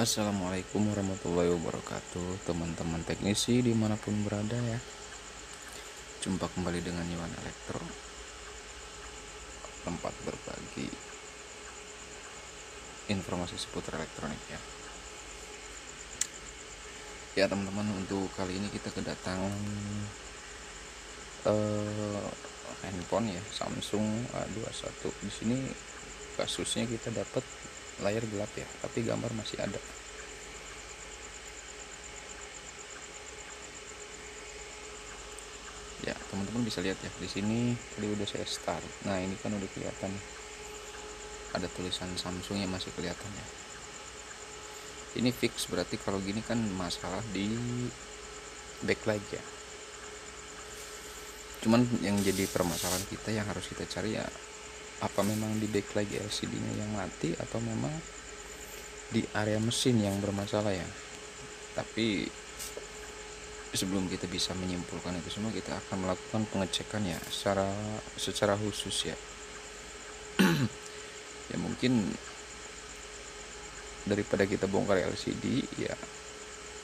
Assalamualaikum warahmatullahi wabarakatuh, teman-teman teknisi dimanapun berada ya. Jumpa kembali dengan Iwan Elektro, tempat berbagi informasi seputar elektronik ya. Ya teman-teman, untuk kali ini kita kedatangan handphone ya, Samsung A21. Di sini kasusnya kita dapat layar gelap ya, tapi gambar masih ada. Ya teman-teman bisa lihat ya, di sini tadi udah saya start. Nah ini kan udah kelihatan ada tulisan Samsung yang masih kelihatan ya. Ini fix, berarti kalau gini kan masalah di backlight ya. Cuman yang jadi permasalahan kita yang harus kita cari ya, apa memang di backlight LCD-nya yang mati atau memang di area mesin yang bermasalah ya. Tapi sebelum kita bisa menyimpulkan itu semua, kita akan melakukan pengecekan ya secara khusus ya. Ya mungkin daripada kita bongkar LCD ya,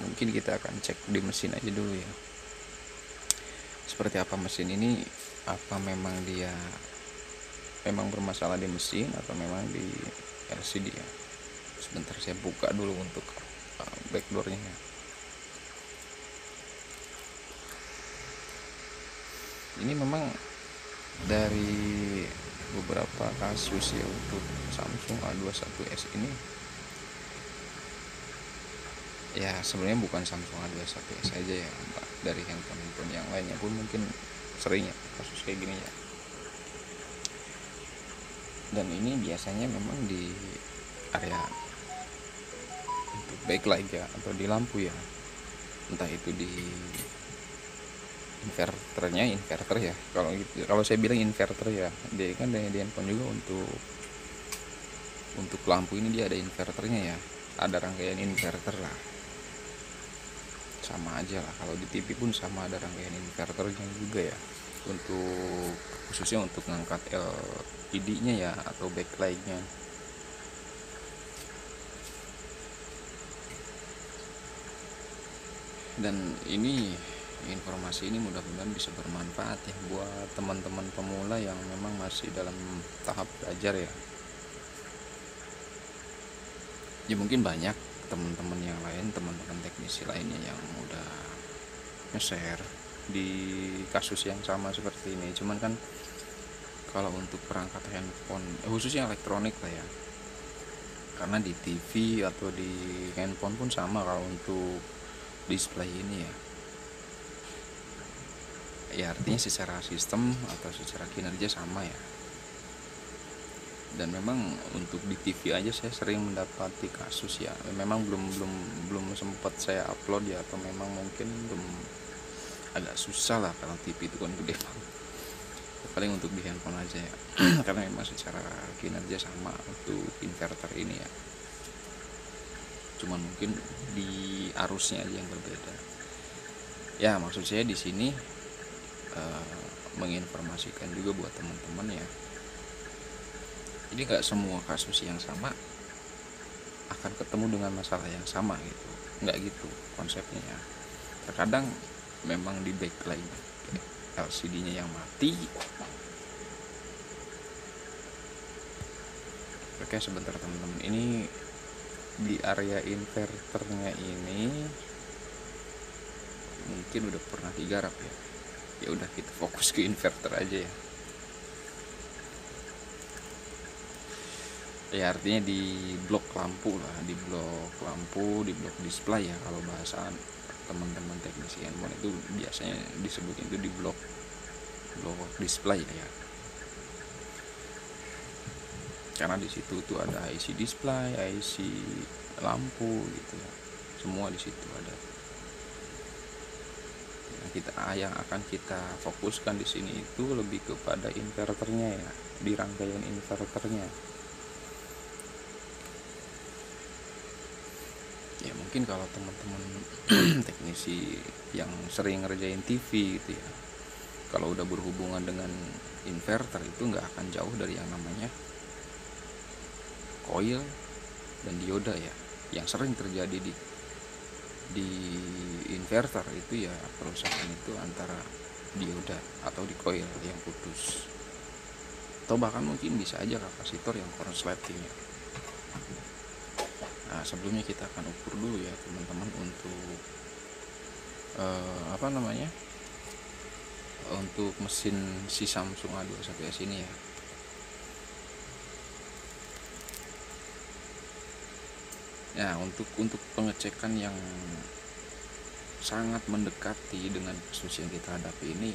mungkin kita akan cek di mesin aja dulu ya, seperti apa mesin ini, apa memang dia memang bermasalah di mesin atau memang di LCD ya. Sebentar saya buka dulu untuk backdoornya ya. Ini memang dari beberapa kasus ya untuk Samsung A21s ini ya, sebenarnya bukan Samsung A21s saja ya, dari handphone yang lainnya pun mungkin sering ya kasus kayak gini ya. Dan ini biasanya memang di area untuk backlight ya, atau di lampu ya, entah itu di inverter ya. Kalau saya bilang inverter ya, dia kan di handphone juga untuk lampu ini dia ada inverternya ya, ada rangkaian inverter lah, sama aja lah. Kalau di TV pun sama, ada rangkaian inverternya juga ya, untuk khususnya untuk ngangkat LED-nya ya, atau backlight-nya. Dan ini informasi ini mudah-mudahan bisa bermanfaat ya buat teman-teman pemula yang memang masih dalam tahap belajar ya. Ya mungkin banyak teman-teman yang lain, teman-teman teknisi lainnya yang udah nge-share di kasus yang sama seperti ini. Cuman kan kalau untuk perangkat handphone, khususnya elektronik lah ya, karena di TV atau di handphone pun sama kalau untuk display ini ya, artinya secara sistem atau secara kinerja sama ya. Dan memang untuk di TV aja saya sering mendapati kasus ya, memang belum sempat saya upload ya, atau memang mungkin belum, agak susah lah kalau TV itu kan gede banget. Paling untuk di handphone aja ya. Karena memang secara kinerja sama untuk inverter ini ya, cuman mungkin di arusnya aja yang berbeda ya. Maksud saya di sini menginformasikan juga buat teman-teman ya, jadi gak semua kasus yang sama akan ketemu dengan masalah yang sama gitu, nggak gitu konsepnya ya. Terkadang memang di backlight LCD-nya yang mati. Oke sebentar teman-teman, ini di area inverternya ini mungkin udah pernah digarap ya. Ya udah, kita fokus ke inverter aja ya. Ya artinya di blok lampu lah, di blok display ya, kalau bahasa teman-teman teknisi handphone itu biasanya disebut itu di blok display ya. Karena di situ tuh ada IC display, IC lampu gitu ya, semua di situ ada. Yang akan kita fokuskan di sini itu lebih kepada inverternya ya, di rangkaian inverternya. Ya mungkin kalau teman-teman teknisi yang sering ngerjain TV gitu ya, kalau udah berhubungan dengan inverter itu nggak akan jauh dari yang namanya coil dan dioda ya. yang sering terjadi di inverter itu ya kerusakan itu antara dioda atau di coil yang putus, atau bahkan mungkin bisa aja kapasitor yang korsleting ya. Nah, sebelumnya kita akan ukur dulu ya teman-teman untuk untuk mesin si Samsung A21s ini ya. Nah, untuk pengecekan yang sangat mendekati dengan kasus yang kita hadapi ini,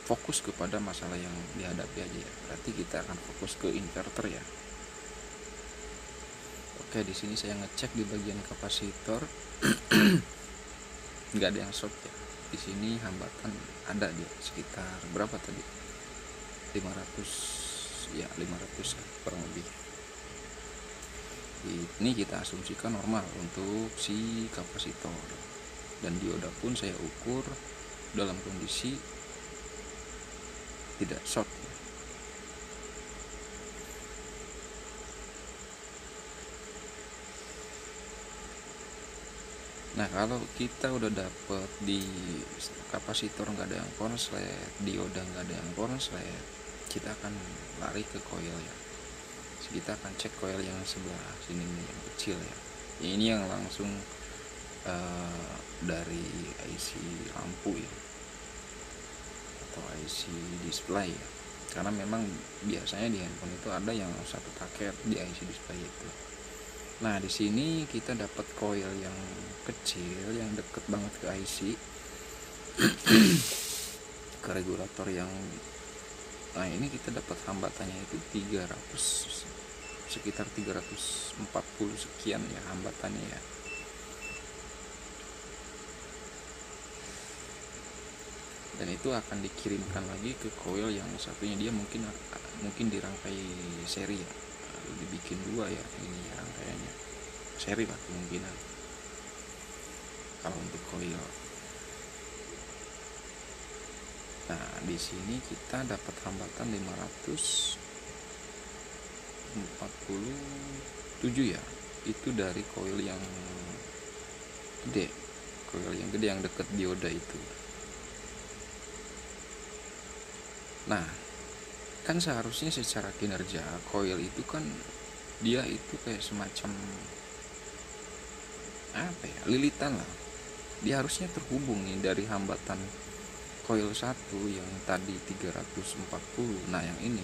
fokus kepada masalah yang dihadapi aja ya. Berarti kita akan fokus ke inverter ya. Oke, di sini saya ngecek di bagian kapasitor nggak ada yang short ya. Di sini hambatan ada dia sekitar berapa tadi? 500 ya, 500 kurang lebih. Ini kita asumsikan normal untuk si kapasitor, dan dioda pun saya ukur dalam kondisi tidak short ya. Nah, kalau kita udah dapet di kapasitor nggak ada yang konslet, dioda nggak ada yang konslet, kita akan lari ke coil ya. Kita akan cek coil yang sebelah sini nih, yang kecil ya. Ini yang langsung dari IC lampu ya, atau IC display ya. Karena memang biasanya di handphone itu ada yang satu paket di IC display itu. Nah, di sini kita dapat coil yang kecil yang deket banget ke IC, ke regulator yang, nah ini kita dapat hambatannya itu 300, sekitar 340 sekian ya hambatannya ya. Dan itu akan dikirimkan lagi ke coil yang satunya, dia mungkin dirangkai seri ya, dibikin dua ya ini ya, rangkaiannya seri lah kemungkinan kalau untuk coil. Nah, di sini kita dapat hambatan 547 ya. Itu dari coil yang gede. Coil yang gede yang deket dioda itu. Nah, kan seharusnya secara kinerja coil itu kan dia itu kayak semacam apa ya, lilitan lah. Dia harusnya terhubung nih dari hambatan coil 1 yang tadi 340. Nah, yang ini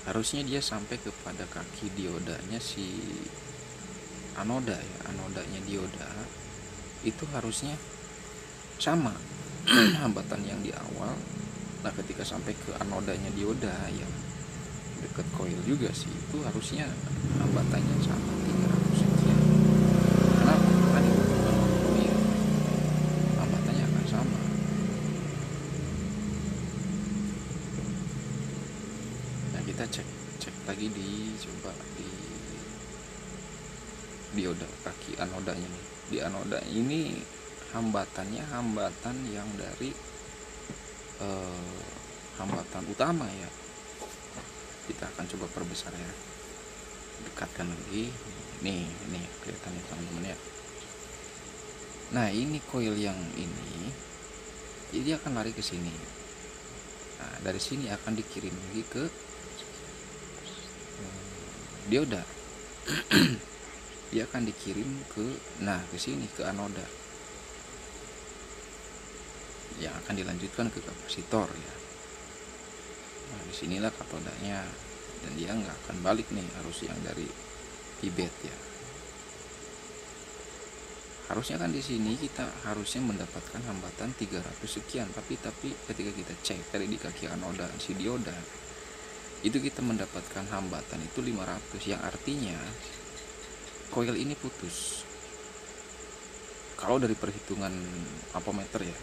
harusnya dia sampai kepada kaki diodanya si anoda ya, anodanya dioda itu harusnya sama hambatan yang di awal. Nah, ketika sampai ke anodanya dioda yang dekat coil juga sih, itu harusnya hambatannya sama 300 sekian. Kenapa? Karena dihubungkan oleh coil, hambatannya akan sama. Nah, kita cek lagi coba di dioda kaki anodanya nih. Di anoda ini hambatannya hambatan yang dari hambatan utama ya. Kita akan coba perbesar ya, dekatkan lagi. Nih kelihatan nih teman-teman ya. Nah, ini coil yang ini jadi akan lari ke sini. Nah, dari sini akan dikirim lagi ke dioda. Dia akan dikirim ke sini, ke anoda, yang akan dilanjutkan ke kapasitor ya. Nah, disinilah katodanya, dan dia nggak akan balik nih, harus yang dari Tibet ya. Harusnya kan di sini kita harusnya mendapatkan hambatan 300 sekian, tapi ketika kita cek tadi di kaki anoda si dioda itu kita mendapatkan hambatan itu 500, yang artinya coil ini putus kalau dari perhitungan ampermeter ya.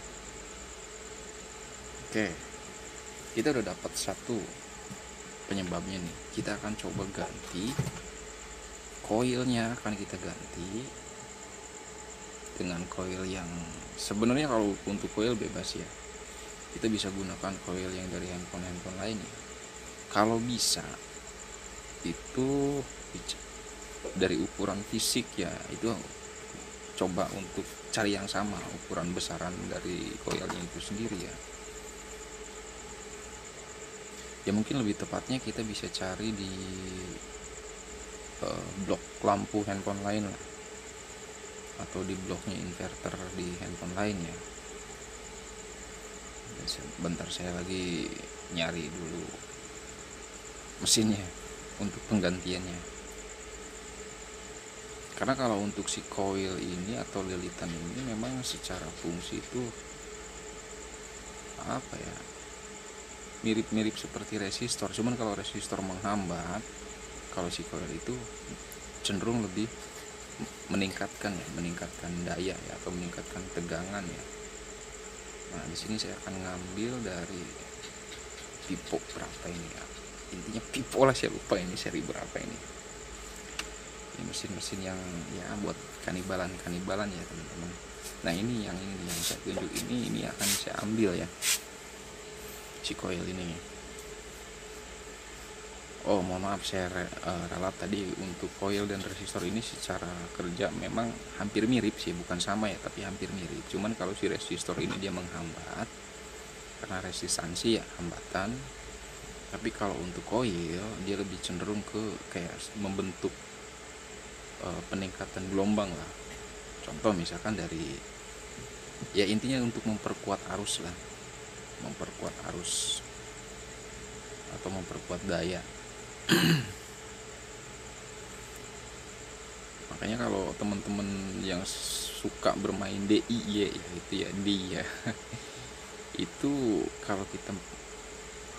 Oke, kita udah dapat satu penyebabnya nih. Kita akan coba ganti coilnya, akan kita ganti dengan coil yang sebenarnya kalau untuk coil bebas ya, kita bisa gunakan coil yang dari handphone lain ya. Kalau bisa itu dari ukuran fisik ya itu coba untuk cari yang sama ukuran besaran dari koilnya itu sendiri ya. Ya mungkin lebih tepatnya kita bisa cari di blok lampu handphone lain lah, atau di bloknya inverter di handphone lain ya. Bentar saya lagi nyari dulu mesinnya untuk penggantiannya. Karena kalau untuk si coil ini atau lilitan ini memang secara fungsi itu apa ya, mirip-mirip seperti resistor, cuman kalau resistor menghambat, kalau si coil itu cenderung lebih meningkatkan daya ya, atau meningkatkan tegangan ya. Nah di sini saya akan ngambil dari pipo berapa ini ya, intinya pipo lah, saya lupa ini seri berapa ini mesin-mesin yang ya buat kanibalan ya teman-teman. Nah ini yang saya tunjuk ini akan saya ambil ya, si coil ini. Oh mohon maaf, saya ralat tadi. Untuk coil dan resistor ini secara kerja memang hampir mirip sih, bukan sama ya, tapi hampir mirip. Cuman kalau si resistor ini dia menghambat karena resistansi ya, hambatan. Tapi kalau untuk coil dia lebih cenderung ke kayak membentuk peningkatan gelombang lah. Contoh misalkan dari ya intinya untuk memperkuat arus lah, memperkuat arus atau memperkuat daya. Makanya kalau teman-teman yang suka bermain DIY ya itu ya dia itu kalau kita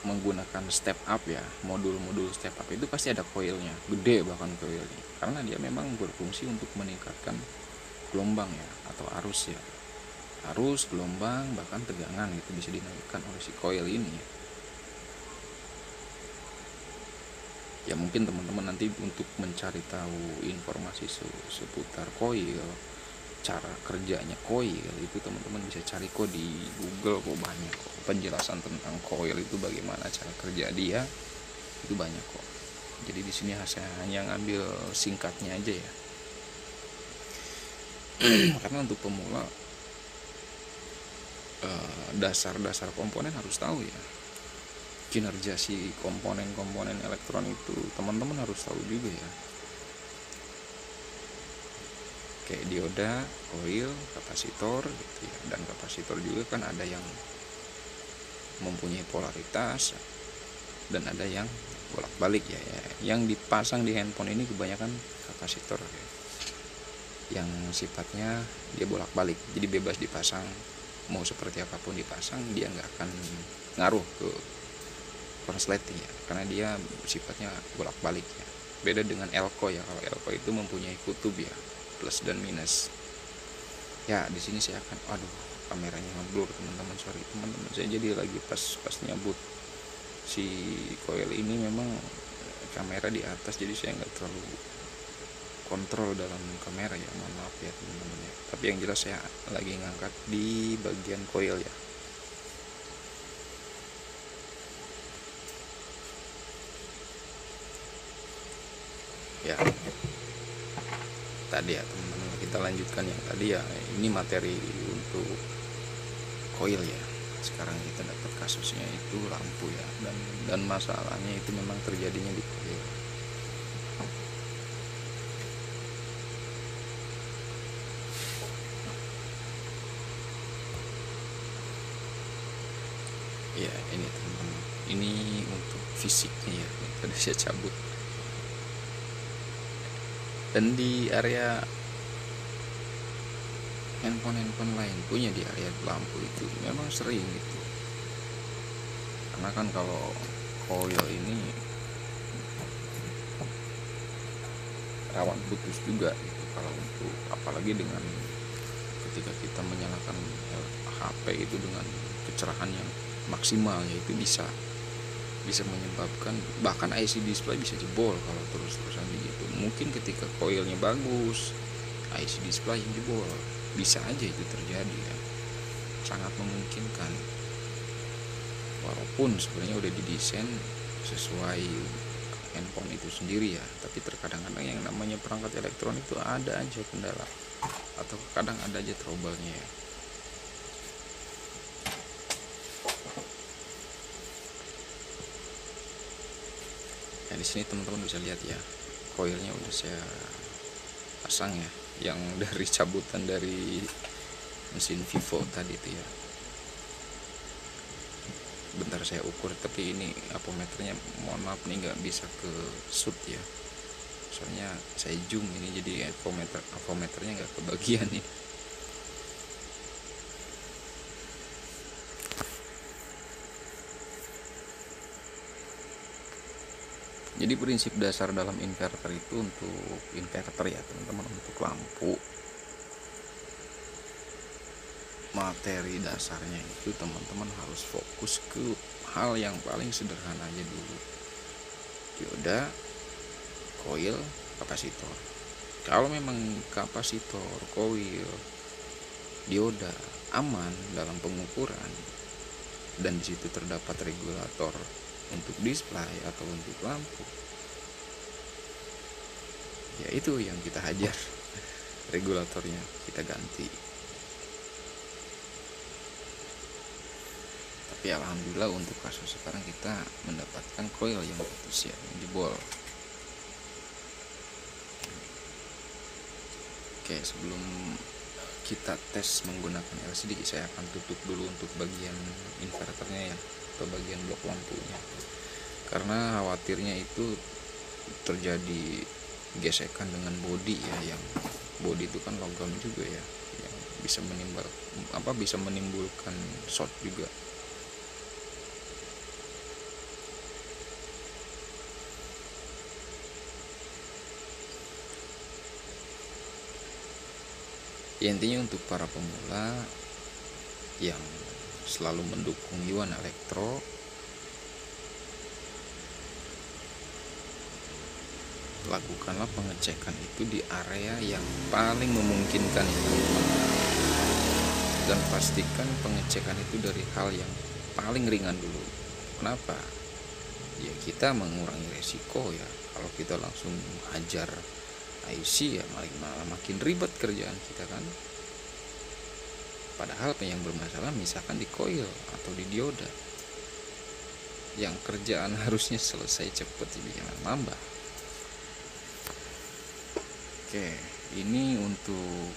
menggunakan step up ya, modul-modul step up itu pasti ada coilnya, gede bahkan coilnya, karena dia memang berfungsi untuk meningkatkan gelombang ya, atau arus ya, arus, gelombang, bahkan tegangan itu bisa dinaikkan oleh si coil ini ya. Ya mungkin teman-teman nanti untuk mencari tahu informasi seputar coil, cara kerjanya coil itu teman-teman bisa cari kok di Google, kok banyak kok penjelasan tentang coil itu, bagaimana cara kerja dia itu banyak kok. Jadi di sini saya hanya ngambil singkatnya aja ya. Karena untuk pemula dasar-dasar komponen harus tahu ya. Kinerja si komponen-komponen elektron itu teman-teman harus tahu juga ya. Kayak dioda, coil, kapasitor gitu ya. Dan kapasitor juga kan ada yang mempunyai polaritas dan ada yang bolak-balik ya. Yang dipasang di handphone ini kebanyakan kapasitor ya, yang sifatnya dia bolak-balik, jadi bebas dipasang, mau seperti apapun dipasang dia nggak akan ngaruh ke korsleting ya, karena dia sifatnya bolak-balik ya. Beda dengan elko ya, kalau elko itu mempunyai kutub ya, plus dan minus. Ya di sini saya akan, aduh kameranya ngeblur teman-teman, sorry teman-teman, saya jadi lagi pas nyabut si coil ini memang kamera di atas, jadi saya nggak terlalu kontrol dalam kamera ya, mohon maaf ya teman-teman ya. Tapi yang jelas saya lagi ngangkat di bagian coil ya. Ya tadi ya teman-teman, kita lanjutkan yang tadi ya. Ini materi untuk coil ya. Sekarang kita dapat kasusnya itu lampu ya, dan masalahnya itu memang terjadinya di coil. Ya ini teman-teman, ini untuk fisiknya ya, tadi saya cabut. Dan di area handphone lain punya di area lampu itu memang sering gitu, karena kan kalau coil ini rawan putus juga gitu. Kalau untuk apalagi dengan ketika kita menyalakan HP itu dengan kecerahan yang maksimal ya, itu bisa menyebabkan bahkan IC display bisa jebol kalau terus-terusan begitu. Mungkin ketika coilnya bagus, IC display yang jebol, bisa aja itu terjadi ya, sangat memungkinkan. Walaupun sebenarnya udah didesain sesuai handphone itu sendiri ya, tapi terkadang-kadang yang namanya perangkat elektronik itu ada aja kendala atau kadang ada aja trouble-nya ya. Nah, di sini teman-teman bisa lihat ya, koilnya udah saya pasang ya, yang dari cabutan dari mesin Vivo tadi itu ya. Bentar saya ukur, tapi ini apometernya mohon maaf nih nggak bisa ke shoot ya, soalnya saya zoom ini jadi apometernya nggak kebagian nih. Jadi prinsip dasar dalam inverter itu, untuk inverter ya teman-teman, untuk lampu, materi dasarnya itu teman-teman harus fokus ke hal yang paling sederhana aja dulu. Dioda, koil, kapasitor. Kalau memang kapasitor, koil, dioda aman dalam pengukuran dan disitu terdapat regulator untuk display atau untuk lampu, ya itu yang kita hajar, regulatornya kita ganti. Tapi alhamdulillah untuk kasus sekarang kita mendapatkan koil yang putus ya, yang jebol. Oke, sebelum kita tes menggunakan LCD, saya akan tutup dulu untuk bagian inverternya ya, atau bagian blok lampunya, karena khawatirnya itu terjadi gesekan dengan bodi ya, yang bodi itu kan logam juga ya, yang bisa menimbulkan short juga. Ya, intinya untuk para pemula yang selalu mendukung Yuan Elektro, lakukanlah pengecekan itu di area yang paling memungkinkan ya teman-teman, dan pastikan pengecekan itu dari hal yang paling ringan dulu. Kenapa? Ya kita mengurangi resiko ya, kalau kita langsung hajar IC ya malah makin ribet kerjaan kita kan. Padahal yang bermasalah misalkan di koil atau di dioda, yang kerjaan harusnya selesai cepat, jadi jangan nambah. Oke, ini untuk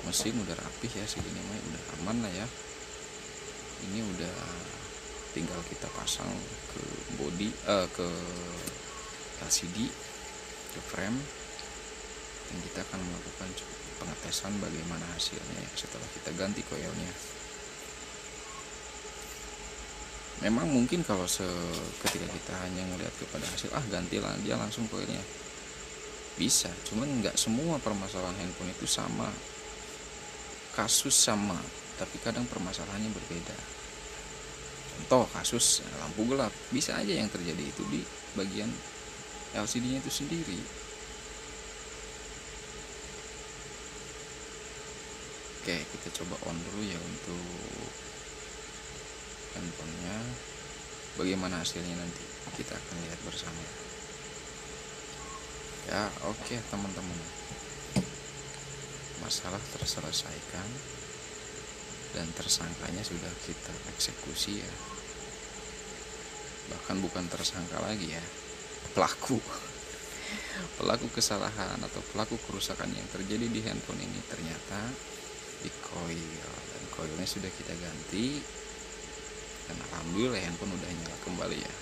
mesin udah rapih ya, segini mah udah aman lah ya. Ini udah tinggal kita pasang ke body, ke LCD, ke frame, dan kita akan melakukan pengetesan bagaimana hasilnya setelah kita ganti koilnya. Memang mungkin kalau ketika kita hanya melihat kepada hasil, gantilah dia langsung koilnya, bisa, cuman nggak semua permasalahan handphone itu sama, kasus sama, tapi kadang permasalahannya berbeda. Contoh kasus lampu gelap, bisa aja yang terjadi itu di bagian LCD-nya itu sendiri. Oke, kita coba on dulu ya untuk handphonenya. Bagaimana hasilnya nanti kita akan lihat bersama ya. Oke teman-teman, masalah terselesaikan dan tersangkanya sudah kita eksekusi ya. Bahkan bukan tersangka lagi ya, pelaku kesalahan atau pelaku kerusakan yang terjadi di handphone ini ternyata di koil, dan koilnya sudah kita ganti, dan alhamdulillah handphone udah nyala kembali ya.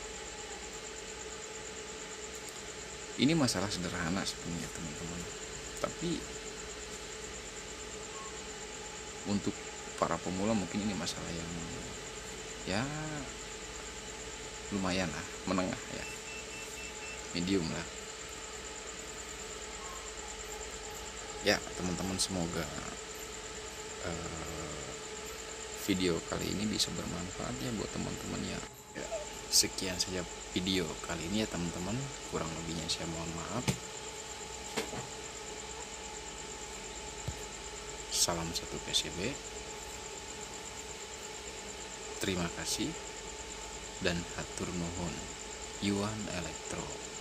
Ini masalah sederhana sebenarnya teman-teman, tapi untuk para pemula mungkin ini masalah yang ya lumayan lah, menengah ya, medium lah ya teman-teman. Semoga video kali ini bisa bermanfaat ya buat teman-teman ya. Sekian saja video kali ini ya teman-teman, kurang lebihnya saya mohon maaf. Salam satu PCB, terima kasih dan hatur nuhun. Yuan Elektro.